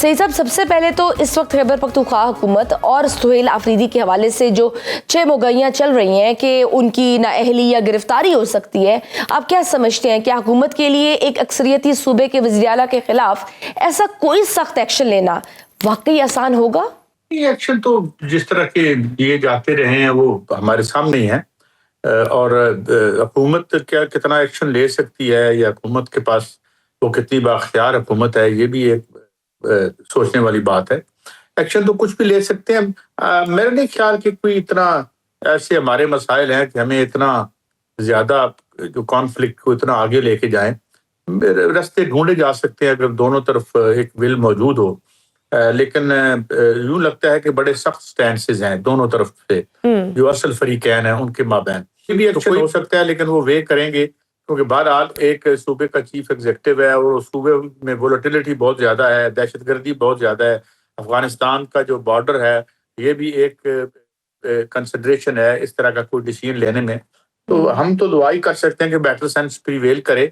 सही साहब, सबसे पहले तो इस वक्त खैबर पख्तूनख्वा हुकूमत और सुहेल आफरीदी के हवाले से जो 6 मुगैयां चल रही हैं कि उनकी नाअहली या गिरफ्तारी हो सकती है, आप क्या समझते हैं? क्या हुकूमत के लिए एक अक्सरियती सूबे के वज़ीर आला के खिलाफ ऐसा कोई सख्त एक्शन लेना वाकई आसान होगा? ये एक्शन तो जिस तरह के दिए जाते रहे हैं वो हमारे सामने ही है। और हुकूमत क्या कितना एक्शन ले सकती है या हुकूमत के पास वो कितनी बाख्तियार हुकूमत है, ये भी एक सोचने वाली बात है। एक्शन तो कुछ भी ले सकते हैं। मेरा नहीं ख्याल कि कोई इतना ऐसे हमारे मसाइल हैं कि हमें इतना ज्यादा जो कॉन्फ्लिक्ट को इतना आगे लेके जाएं। रास्ते ढूंढे जा सकते हैं अगर दोनों तरफ एक विल मौजूद हो। लेकिन यूं लगता है कि बड़े सख्त स्टैंसेस हैं दोनों तरफ से, जो असल फरीकैन है उनके माबैन। ये भी एक्शन हो सकता है, लेकिन वो वे करेंगे क्योंकि बहरहाल एक सूबे का चीफ एग्जीक्यूटिव है और उस सूबे में वोलेटिलिटी बहुत ज्यादा है, दहशतगर्दी बहुत ज्यादा है। अफगानिस्तान का जो बॉर्डर है ये भी एक कंसिडरेशन है इस तरह का कोई डिसीजन लेने में। तो हम तो दुआ ही कर सकते हैं कि बेटर सेंस प्रिवेल करे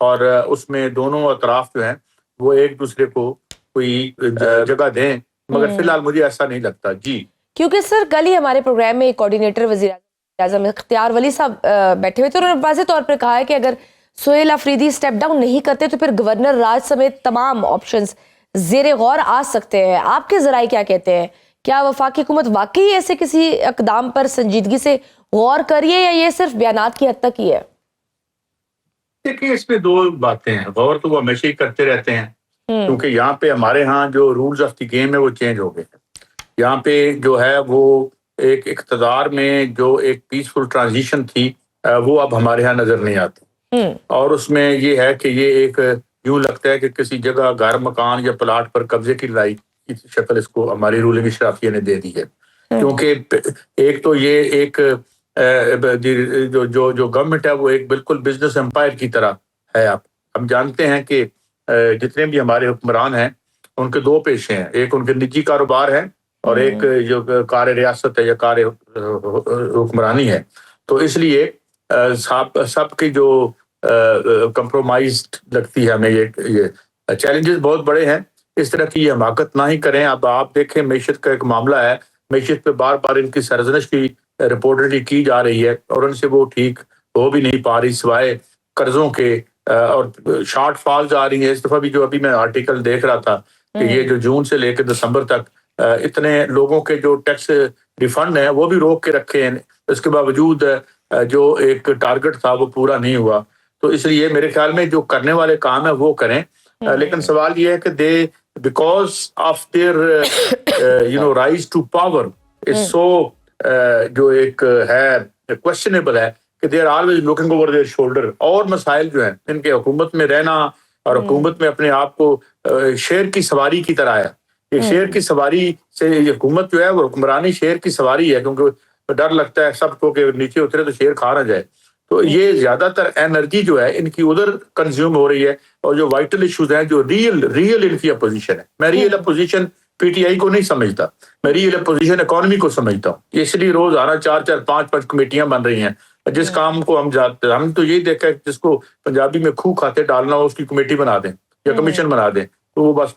और उसमें दोनों अतराफ जो हैं वो एक दूसरे को कोई जगह दें, मगर फिलहाल मुझे ऐसा नहीं लगता जी। क्योंकि सर कल ही हमारे प्रोग्राम में कोऑर्डिनेटर वज़ीर आज़म इख्तियार वली साहब बैठे हुए थे, उन्होंने वाज़ेह तौर पर कहा है कि अगर सुहेल आफरीदी स्टेप डाउन नहीं करते तो फिर गवर्नर राज समेत तमाम ऑप्शंस ज़ेरे गौर आ सकते हैं। आपके ज़राए क्या कहते हैं? क्या वफाकी हुकूमत वाकई ऐसे किसी इक़दाम पर संजीदगी से गौर करिए या ये सिर्फ बयानात की हद तक ही है? देखिए, इसमें दो बातें हैं। गौर तो वो हमेशा ही करते रहते हैं क्योंकि यहाँ पे हमारे यहाँ जो रूल्स ऑफ द गेम है वो चेंज हो गए। यहाँ पे जो है वो एक इक़्तिदार में जो एक पीसफुल ट्रांजिशन थी वो अब हमारे यहाँ नजर नहीं आती। और उसमें ये है कि ये एक यूं लगता है कि किसी जगह घर मकान या प्लाट पर कब्जे की लड़ाई की शक्ल इसको हमारी रूलिंग इशराफिया ने दे दी है। क्योंकि एक तो ये एक जो जो जो गवर्नमेंट है वो एक बिल्कुल बिजनेस एम्पायर की तरह है। आप हम जानते हैं कि जितने भी हमारे हुक्मरान हैं उनके दो पेशे हैं, एक उनके निजी कारोबार है और एक जो कार रियासत है या कार हुक्मरानी है। तो इसलिए सबकी जो कंप्रोमाइज्ड लगती है हमें ये चैलेंजेस बहुत बड़े हैं। इस तरह की ये हमाकत ना ही करें। अब आप देखें मैशत का एक मामला है, मैशत पे बार बार इनकी सरजनश की रिपोर्टरी की जा रही है और उनसे वो ठीक हो भी नहीं पा रही सिवाय कर्जों के और शॉर्ट फॉल्स आ रही है। इस दफा भी जो अभी मैं आर्टिकल देख रहा था कि ये जो जून से लेकर दिसंबर तक इतने लोगों के जो टैक्स रिफंड है वो भी रोक के रखे हैं। इसके बावजूद जो एक टारगेट था वो पूरा नहीं हुआ। तो इसलिए मेरे ख्याल में जो करने वाले काम है वो करें। लेकिन सवाल ये है कि they because of their rise to power is so जो एक है क्वेश्चनेबल है कि they are always looking over their shoulder. और मसाइल जो हैं इनके हुकूमत में रहना और हुकूमत में अपने आप को शेर की सवारी की तरह है। ये शेर की सवारी से ये हुकूमत जो है वो हुक्मरानी शेर की सवारी है, क्योंकि डर लगता है सबको कि नीचे उतरे तो शेर खा ना जाए। तो ये ज्यादातर एनर्जी जो है इनकी उधर कंज्यूम हो रही है और जो वाइटल इश्यूज हैं जो रियल इनकी अपोजिशन है। मैं रियल अपोजिशन पीटीआई को नहीं समझता, मैं रियल अपोजिशन इकोनॉमी को समझता हूँ। इसलिए रोजाना 4-4, 5-5 कमेटियां बन रही हैं। जिस काम को हम जाते हम तो यही देखा है जिसको पंजाबी में खूह खाते डालना हो उसकी कमेटी बना दें या कमीशन बना दें तो वो बस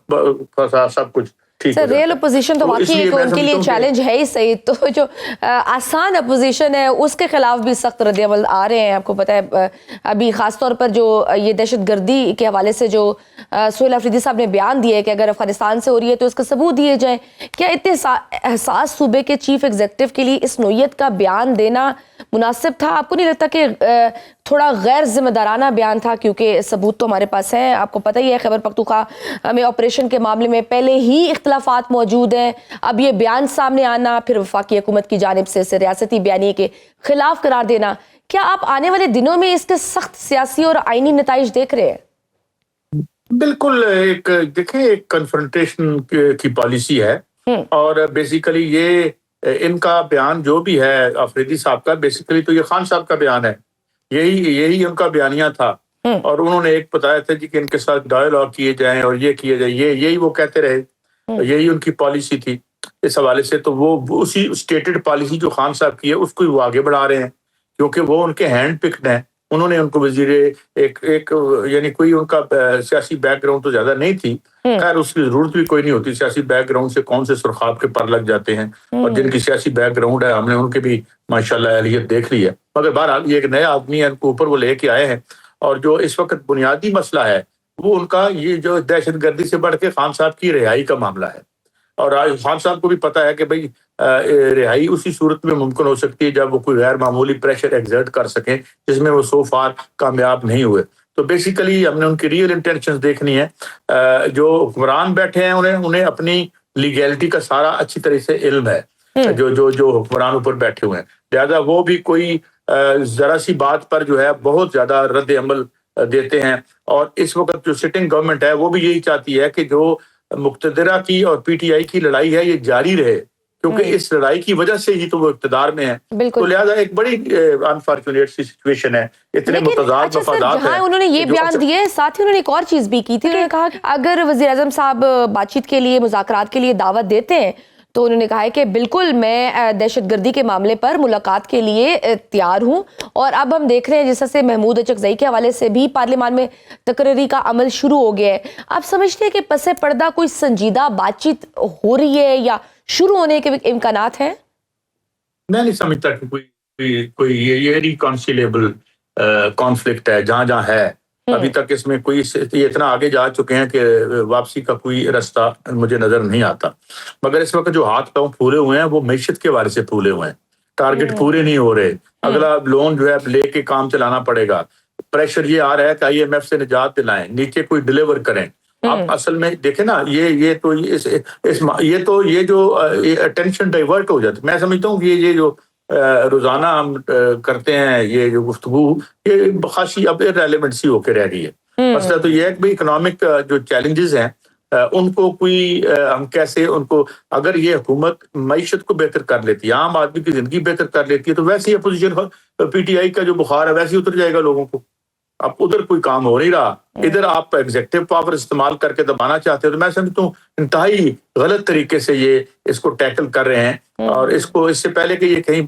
सब कुछ सर रियल अपोजिशन तो वाकई उनके लिए चैलेंज है ही सही। तो जो आसान अपोजिशन है उसके खिलाफ भी सख्त रद्द-ए-अमल आ रहे हैं। आपको पता है अभी खास तौर पर जो ये दहशतगर्दी के हवाले से जो सुहेल आफरीदी साहब ने बयान दिया है कि अगर अफगानिस्तान से हो रही है तो इसका सबूत दिए जाए। क्या इतने एहसास सूबे के चीफ एग्जीक्यूटिव के लिए इस नोयत का बयान देना मुनासिब था? आपको नहीं लगता कि थोड़ा गैर जिम्मेदाराना बयान था? क्योंकि सबूत तो हमारे पास है। आपको पता ही है खैबर पख्तूनख्वा में ऑपरेशन के मामले में पहले ही इख्तलाफात मौजूद हैं। अब ये बयान सामने आना, फिर वफाकी हुकूमत की जानिब से इसे रियासती बयानी के खिलाफ करार देना, क्या आप आने वाले दिनों में इसके सख्त सियासी और आईनी नताइज देख रहे हैं? बिल्कुल। एक देखें एक कन्फ्रंटेशन की पॉलिसी है और बेसिकली ये इनका बयान जो भी है आफरीदी साहब का, बेसिकली तो ये खान साहब का बयान है। यही उनका बयानिया था और उन्होंने एक बताया था जी कि इनके साथ डायलॉग किए जाएं और ये किए जाए, यही वो कहते रहे, यही उनकी पॉलिसी थी इस हवाले से। तो वो उसी स्टेटेड पॉलिसी जो खान साहब की है उसको ही वो आगे बढ़ा रहे हैं क्योंकि वो उनके हैंड पिक्ड हैं انہوں نے ان کو وزیر ایک یعنی کوئی ان کا سیاسی بیک گراؤنڈ تو زیادہ نہیں تھی، خیر اس کی ضرورت بھی کوئی نہیں ہوتی، سیاسی بیک گراؤنڈ سے کون سے سرخاب کے پر لگ جاتے ہیں، اور جن کی سیاسی بیک گراؤنڈ ہے ہم نے ان کے بھی ماشاءاللہ اہلیت دیکھ لی ہے، مگر بہرحال یہ ایک نیا آدمی ہے، ان کو اوپر وہ لے کے آئے ہیں، اور جو اس وقت بنیادی مسئلہ ہے وہ ان کا یہ جو دہشت گردی سے بڑھ کے خان صاحب کی رہائی کا معاملہ ہے، اور خان صاحب کو بھی پتا ہے کہ بھئی رہائی اسی صورت میں ممکن ہو سکتی ہے جب وہ کوئی غیر معمولی پریشر ایگزرٹ کر سکیں، جس میں وہ سو فار کامیاب نہیں ہوئے۔ تو بیسیکلی ہم نے ان کی ریئل انٹینشنز دیکھنی ہے، جو حکمران بیٹھے ہیں انہیں اپنی لیگیلٹی کا سارا اچھی طرح سے علم ہے، جو حکمران اوپر بیٹھے ہوئے ہیں، لہذا وہ بھی کوئی ذرا سی بات پر جو ہے بہت زیادہ رد عمل دیتے ہیں، اور اس وقت جو سٹنگ گورنمنٹ ہے وہ بھی یہی چاہتی ہے کہ جو مقتدرہ کی اور پی ٹی آئی کی لڑائی ہے یہ جاری رہے، کیونکہ اس لڑائی کی وجہ سے ہی تو وہ اقتدار میں ہے، تو لہذا ایک بڑی انفارچونیٹ سی سچویشن ہے، اتنے متضاد مفادات ہیں۔ جہاں انہوں نے یہ بیان دیے، ساتھ ہی انہوں نے ایک اور چیز بھی کی تھی، انہوں نے کہا کہ اگر وزیر اعظم صاحب بات چیت کے لیے، مذاکرات کے لیے دعوت دیتے ہیں تو انہوں نے کہا ہے کہ بالکل میں دہشت گردی کے معاملے پر ملاقات کے لیے تیار ہوں، اور اب ہم دیکھ رہے ہیں جس طرح سے محمود اچکزئی کے حوالے سے بھی پارلیمان میں تقرری کا عمل شروع ہو گیا ہے۔ آپ سمجھتے ہیں کہ پس پردہ کوئی سنجیدہ بات چیت ہو رہی ہے یا شروع ہونے کے امکانات ہیں؟ میں نہیں سمجھتا کہ کوئی یہ ریکانسیلیبل کانفلکٹ ہے، جہاں ہے ابھی تک اس میں کوئی یہ اتنا آگے جا چکے ہیں کہ واپسی کا کوئی راستہ مجھے نظر نہیں آتا، مگر اس وقت جو ہاتھ پاؤں پھولے ہوئے ہیں وہ معیشت کے حوالے سے پھولے ہوئے ہیں، ٹارگٹ پورے نہیں ہو رہے، اگلا لون جو ہے لے کے کام چلانا پڑے گا، پریشر یہ آ رہا ہے کہ آئی ایم ایف سے نجات دلائیں، نیچے کوئی ڈیلیور کریں۔ آپ اصل میں دیکھیں نا یہ تو جو اٹینشن ڈائیورٹ ہو جاتی، میں سمجھتا ہوں کہ یہ جو روزانہ ہم کرتے ہیں یہ جو گفتگو، یہ خاصی اب ریلیونٹ سی ہو کے رہ گئی ہے۔ مسئلہ تو یہ ہے کہ اکنامک جو چیلنجز ہیں ان کو کوئی ہم کیسے ان کو، اگر یہ حکومت معیشت کو بہتر کر لیتی ہے، عام آدمی کی زندگی بہتر کر لیتی ہے، تو ویسے ہی اپوزیشن پی ٹی آئی کا جو بخار ہے ویسے ہی اتر جائے گا لوگوں کو۔ اب ادھر کوئی کام ہو نہیں رہا، ادھر آپ ایگزیکٹو پاور استعمال کر کے دبانا چاہتے ہیں، تو میں سمجھتا ہوں انتہائی غلط طریقے سے یہ اس کو ٹیکل کر رہے ہیں، اور اس سے پہلے کہ یہ کہیں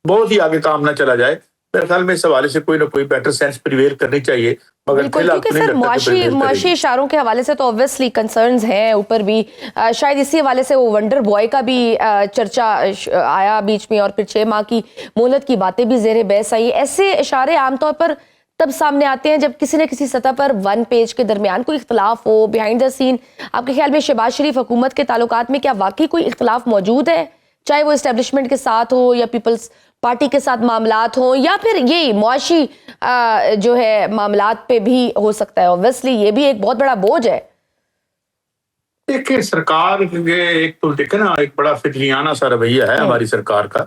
بہت ہی آگے کام نہ چلا جائے، میرے خیال میں اس حوالے سے کوئی نہ کوئی بیٹر سینس پریویل کرنی چاہیے، مگر کیونکہ سر معاشی اشاروں کے حوالے سے تو obviously کنسرنز ہیں اوپر بھی، شاید اسی حوالے سے وہ ونڈر بوائے کا بھی چرچا آیا بیچ میں، اور پھر 6 ماہ کی مہلت کی باتیں بھی زیر بحث آئی۔ ایسے اشارے عام طور پر تب سامنے آتے ہیں جب کسی نہ کسی سطح پر ون پیج کے درمیان کوئی اختلاف ہو، بیہائنڈ دا سین۔ آپ کے خیال میں شہباز شریف حکومت کے تعلقات میں کیا واقعی کوئی اختلاف موجود ہے، چاہے وہ اسٹیبلشمنٹ کے ساتھ ہو یا پیپلز پارٹی کے ساتھ معاملات ہوں، یا پھر یہ معاشی جو ہے معاملات پہ بھی ہو سکتا ہے؟ اوبویسلی یہ بھی ایک بہت بڑا بوجھ ہے۔ دیکھیں سرکار ایک تو دیکھیں نا، ایک بڑا فطریانہ سا رویہ ہے ہماری سرکار کا،